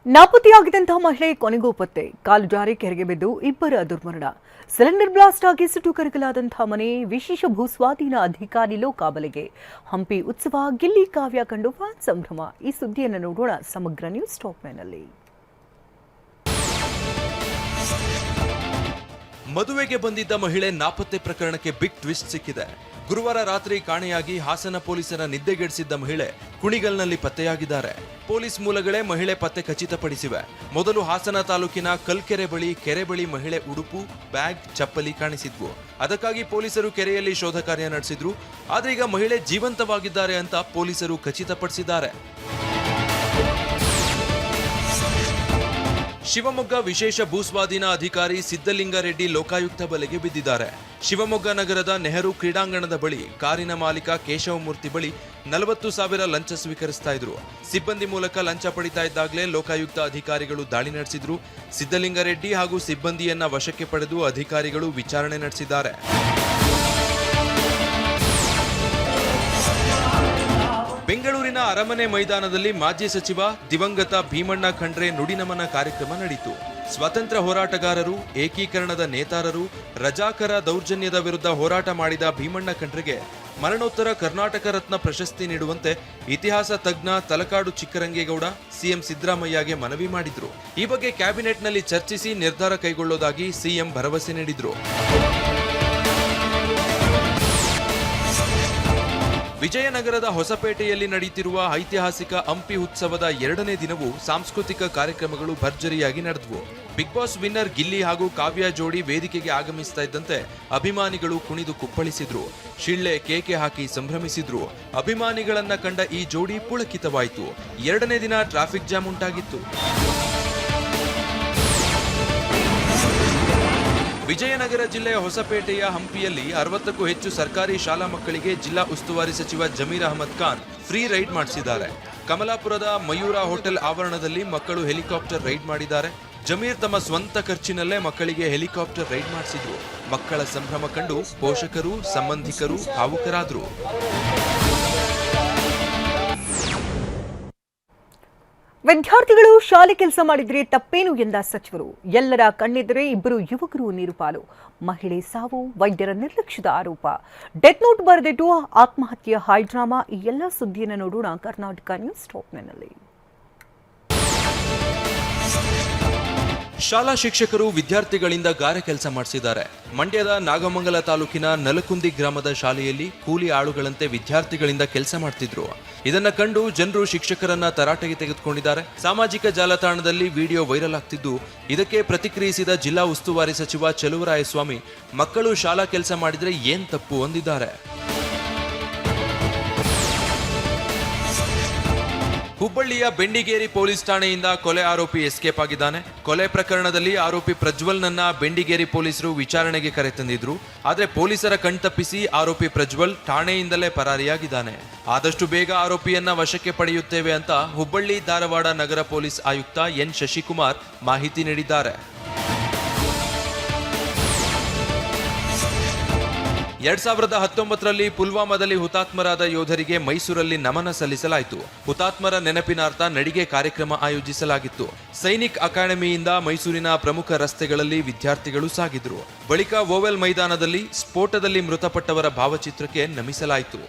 ನಾಪತ್ತೆಯಾಗಿದ್ದಂತಹ ಮಹಿಳೆ ಕೊನೆಗೂ ಪತ್ತೆ. ಕಾಲು ಜಾರಿ ಕೆರೆಗೆ ಬಿದ್ದು ಇಬ್ಬರ ದುರ್ಮರಣ. ಸಿಲಿಂಡರ್ ಬ್ಲಾಸ್ಟ್ ಆಗಿ ಸುಟ್ಟು ಕರಕಲಾದಂತಹ ಮನೆ. ವಿಶೇಷ ಭೂಸ್ವಾಧೀನ ಅಧಿಕಾರಿ ಲೋಕಾಬಲೆಗೆ. ಹಂಪಿ ಉತ್ಸವ ಗಿಲ್ಲಿ ಕಾವ್ಯ ಕಂಡು ಫ್ಯಾನ್ ಸಂಭ್ರಮ. ಈ ಸುದ್ದಿಯನ್ನು ನೋಡೋಣ ಸಮಗ್ರ ನ್ಯೂಸ್ ಟಾಪ್ನಲ್ಲಿ. ಮದುವೆಗೆ ಬಂದಿದ್ದ ಮಹಿಳೆ ನಾಪತ್ತೆ ಪ್ರಕರಣಕ್ಕೆ ಬಿಗ್ ಟ್ವಿಸ್ಟ್ ಸಿಕ್ಕಿದೆ. ಗುರುವಾರ ರಾತ್ರಿ ಕಾಣೆಯಾಗಿ ಹಾಸನ ಪೊಲೀಸರ ನಿದ್ದೆಗೆಡಿಸಿದ್ದ ಮಹಿಳೆ ಕುಣಿಗಲ್ನಲ್ಲಿ ಪತ್ತೆಯಾಗಿದ್ದಾರೆ. ಪೊಲೀಸ್ ಮೂಲಗಳೇ ಮಹಿಳೆ ಪತ್ತೆ ಖಚಿತಪಡಿಸಿವೆ. ಮೊದಲು ಹಾಸನ ತಾಲೂಕಿನ ಕಲ್ಕೆರೆ ಬಳಿ ಮಹಿಳೆ ಉಡುಪು, ಬ್ಯಾಗ್, ಚಪ್ಪಲಿ ಕಾಣಿಸಿದ್ವು. ಅದಕ್ಕಾಗಿ ಪೊಲೀಸರು ಕೆರೆಯಲ್ಲಿ ಶೋಧ ಕಾರ್ಯ ನಡೆಸಿದ್ರು. ಆದ್ರೆ ಈಗ ಮಹಿಳೆ ಜೀವಂತವಾಗಿದ್ದಾರೆ ಅಂತ ಪೊಲೀಸರು ಖಚಿತಪಡಿಸಿದ್ದಾರೆ. ಶಿವಮೊಗ್ಗ ವಿಶೇಷ ಭೂಸ್ವಾಧೀನ ಅಧಿಕಾರಿ ಸಿದ್ದಲಿಂಗಾರೆಡ್ಡಿ ಲೋಕಾಯುಕ್ತ ಬಲೆಗೆ ಬಿದ್ದಿದ್ದಾರೆ. ಶಿವಮೊಗ್ಗ ನಗರದ ನೆಹರು ಕ್ರೀಡಾಂಗಣದ ಬಳಿ ಕಾರಿನ ಮಾಲೀಕ ಕೇಶವಮೂರ್ತಿ ಬಳಿ 40,000 ಲಂಚ ಸ್ವೀಕರಿಸ್ತಾ ಇದ್ರು. ಸಿಬ್ಬಂದಿ ಮೂಲಕ ಲಂಚ ಪಡಿತಾ ಇದ್ದಾಗಲೇ ಲೋಕಾಯುಕ್ತ ಅಧಿಕಾರಿಗಳು ದಾಳಿ ನಡೆಸಿದ್ರು. ಸಿದ್ದಲಿಂಗಾರೆಡ್ಡಿ ಹಾಗೂ ಸಿಬ್ಬಂದಿಯನ್ನ ವಶಕ್ಕೆ ಪಡೆದು ಅಧಿಕಾರಿಗಳು ವಿಚಾರಣೆ ನಡೆಸಿದ್ದಾರೆ. ಬೆಂಗಳೂರಿನ ಅರಮನೆ ಮೈದಾನದಲ್ಲಿ ಮಾಜಿ ಸಚಿವ ದಿವಂಗತ ಭೀಮಣ್ಣ ಖಂಡ್ರೆ ನುಡಿನಮನ ಕಾರ್ಯಕ್ರಮ ನಡೆಯಿತು. ಸ್ವಾತಂತ್ರ್ಯ ಹೋರಾಟಗಾರರು, ಏಕೀಕರಣದ ನೇತಾರರು, ರಜಾಕರ ದೌರ್ಜನ್ಯದ ವಿರುದ್ಧ ಹೋರಾಟ ಮಾಡಿದ ಭೀಮಣ್ಣ ಖಂಡ್ರೆಗೆ ಮರಣೋತ್ತರ ಕರ್ನಾಟಕ ರತ್ನ ಪ್ರಶಸ್ತಿ ನೀಡುವಂತೆ ಇತಿಹಾಸ ತಜ್ಞ ತಲಕಾಡು ಚಿಕ್ಕರಂಗೇಗೌಡ ಸಿಎಂ ಸಿದ್ದರಾಮಯ್ಯಗೆ ಮನವಿ ಮಾಡಿದ್ರು. ಈ ಬಗ್ಗೆ ಕ್ಯಾಬಿನೆಟ್ನಲ್ಲಿ ಚರ್ಚಿಸಿ ನಿರ್ಧಾರ ಕೈಗೊಳ್ಳೋದಾಗಿ ಸಿಎಂ ಭರವಸೆ ನೀಡಿದ್ರು. ವಿಜಯನಗರದ ಹೊಸಪೇಟೆಯಲ್ಲಿ ನಡೆಯುತ್ತಿರುವ ಐತಿಹಾಸಿಕ ಹಂಪಿ ಉತ್ಸವದ 2ನೇ ದಿನವೂ ಸಾಂಸ್ಕೃತಿಕ ಕಾರ್ಯಕ್ರಮಗಳು ಭರ್ಜರಿಯಾಗಿ ನಡೆದವು. ಬಿಗ್ ಬಾಸ್ ವಿನ್ನರ್ ಗಿಲ್ಲಿ ಹಾಗೂ ಕಾವ್ಯ ಜೋಡಿ ವೇದಿಕೆಗೆ ಆಗಮಿಸ್ತಾ ಇದ್ದಂತೆ ಅಭಿಮಾನಿಗಳು ಕುಣಿದು ಕುಪ್ಪಳಿಸಿದ್ರು. ಶಿಳ್ಳೆ ಕೇಕೆ ಹಾಕಿ ಸಂಭ್ರಮಿಸಿದ್ರು. ಅಭಿಮಾನಿಗಳನ್ನ ಕಂಡ ಈ ಜೋಡಿ ಪುಳಕಿತವಾಯಿತು. 2ನೇ ದಿನ ಟ್ರಾಫಿಕ್ ಜಾಮ್ ಉಂಟಾಗಿತ್ತು. ವಿಜಯನಗರ ಜಿಲ್ಲೆಯ ಹೊಸಪೇಟೆಯ ಹಂಪಿಯಲ್ಲಿ 60ಕ್ಕೂ ಹೆಚ್ಚು ಸರ್ಕಾರಿ ಶಾಲಾ ಮಕ್ಕಳಿಗೆ ಜಿಲ್ಲಾ ಉಸ್ತುವಾರಿ ಸಚಿವ ಜಮೀರ್ ಅಹಮದ್ ಖಾನ್ ಫ್ರೀ ರೈಡ್ ಮಾಡಿಸಿದ್ದಾರೆ. ಕಮಲಾಪುರದ ಮಯೂರ ಹೋಟೆಲ್ ಆವರಣದಲ್ಲಿ ಮಕ್ಕಳು ಹೆಲಿಕಾಪ್ಟರ್ ರೈಡ್ ಮಾಡಿದ್ದಾರೆ. ಜಮೀರ್ ತಮ್ಮ ಸ್ವಂತ ಖರ್ಚಿನಲ್ಲೇ ಮಕ್ಕಳಿಗೆ ಹೆಲಿಕಾಪ್ಟರ್ ರೈಡ್ ಮಾಡಿಸಿದ್ರು. ಮಕ್ಕಳ ಸಂಭ್ರಮ ಕಂಡು ಪೋಷಕರು, ಸಂಬಂಧಿಕರು ಭಾವುಕರಾದರು. ವಿದ್ಯಾರ್ಥಿಗಳು ಶಾಲೆ ಕೆಲಸ ಮಾಡಿದ್ರೆ ತಪ್ಪೇನು ಎಂದ ಸಚಿವರು. ಎಲ್ಲರ ಕಣ್ಣೆದುರೇ ಇಬ್ಬರು ಯುವಕರು ನೀರುಪಾಲು. ಮಹಿಳೆ ಸಾವು, ವೈದ್ಯರ ನಿರ್ಲಕ್ಷ್ಯದ ಆರೋಪ. ಡೆತ್ ನೋಟ್ ಬರೆದಿಟ್ಟು ಆತ್ಮಹತ್ಯೆ ಹೈಡ್ರಾಮಾ. ಈ ಎಲ್ಲ ಸುದ್ದಿಯನ್ನು ನೋಡೋಣ ಕರ್ನಾಟಕ ನ್ಯೂಸ್ ಟಾಪ್ನಲ್ಲಿ. ಶಾಲಾ ಶಿಕ್ಷಕರು ವಿದ್ಯಾರ್ಥಿಗಳಿಂದ ಗಾರೆ ಕೆಲಸ ಮಾಡಿಸಿದ್ದಾರೆ. ಮಂಡ್ಯದ ನಾಗಮಂಗಲ ತಾಲೂಕಿನ ನಲಕುಂದಿ ಗ್ರಾಮದ ಶಾಲೆಯಲ್ಲಿ ಕೂಲಿ ಆಳುಗಳಂತೆ ವಿದ್ಯಾರ್ಥಿಗಳಿಂದ ಕೆಲಸ ಮಾಡ್ತಿದ್ರು. ಇದನ್ನ ಕಂಡು ಜನರು ಶಿಕ್ಷಕರನ್ನ ತರಾಟೆಗೆ ತೆಗೆದುಕೊಂಡಿದ್ದಾರೆ. ಸಾಮಾಜಿಕ ಜಾಲತಾಣದಲ್ಲಿ ವಿಡಿಯೋ ವೈರಲ್ ಆಗ್ತಿದ್ದು, ಇದಕ್ಕೆ ಪ್ರತಿಕ್ರಿಯಿಸಿದ ಜಿಲ್ಲಾ ಉಸ್ತುವಾರಿ ಸಚಿವ ಚಲುವರಾಯಸ್ವಾಮಿ ಮಕ್ಕಳು ಶಾಲಾ ಕೆಲಸ ಮಾಡಿದ್ರೆ ಏನ್ ತಪ್ಪು ಅಂದಿದ್ದಾರೆ. ಹುಬ್ಬಳ್ಳಿಯ ಬೆಂಡಿಗೇರಿ ಪೊಲೀಸ್ ಠಾಣೆಯಿಂದ ಕೊಲೆ ಆರೋಪಿ ಎಸ್ಕೇಪ್ ಆಗಿದ್ದಾನೆ. ಕೊಲೆ ಪ್ರಕರಣದಲ್ಲಿ ಆರೋಪಿ ಪ್ರಜ್ವಲ್ನನ್ನ ಬೆಂಡಿಗೇರಿ ಪೊಲೀಸರು ವಿಚಾರಣೆಗೆ ಕರೆತಂದಿದ್ರು. ಆದರೆ ಪೊಲೀಸರ ಕಣ್ತಪ್ಪಿಸಿ ಆರೋಪಿ ಪ್ರಜ್ವಲ್ ಠಾಣೆಯಿಂದಲೇ ಪರಾರಿಯಾಗಿದ್ದಾನೆ. ಆದಷ್ಟು ಬೇಗ ಆರೋಪಿಯನ್ನ ವಶಕ್ಕೆ ಪಡೆಯುತ್ತೇವೆ ಅಂತ ಹುಬ್ಬಳ್ಳಿ ಧಾರವಾಡ ನಗರ ಪೊಲೀಸ್ ಆಯುಕ್ತ ಎನ್ ಶಶಿಕುಮಾರ್ ಮಾಹಿತಿ ನೀಡಿದ್ದಾರೆ. 2019ರಲ್ಲಿ ಪುಲ್ವಾಮಾದಲ್ಲಿ ಹುತಾತ್ಮರಾದ ಯೋಧರಿಗೆ ಮೈಸೂರಲ್ಲಿ ನಮನ ಸಲ್ಲಿಸಲಾಯಿತು. ಹುತಾತ್ಮರ ನೆನಪಿನಾರ್ಥ ನಡಿಗೆ ಕಾರ್ಯಕ್ರಮ ಆಯೋಜಿಸಲಾಗಿತ್ತು. ಸೈನಿಕ್ ಅಕಾಡೆಮಿಯಿಂದ ಮೈಸೂರಿನ ಪ್ರಮುಖ ರಸ್ತೆಗಳಲ್ಲಿ ವಿದ್ಯಾರ್ಥಿಗಳು ಸಾಗಿದ್ರು. ಬಳಿಕ ಓವೆಲ್ ಮೈದಾನದಲ್ಲಿ ಸ್ಫೋಟದಲ್ಲಿ ಮೃತಪಟ್ಟವರ ಭಾವಚಿತ್ರಕ್ಕೆ ನಮಿಸಲಾಯಿತು.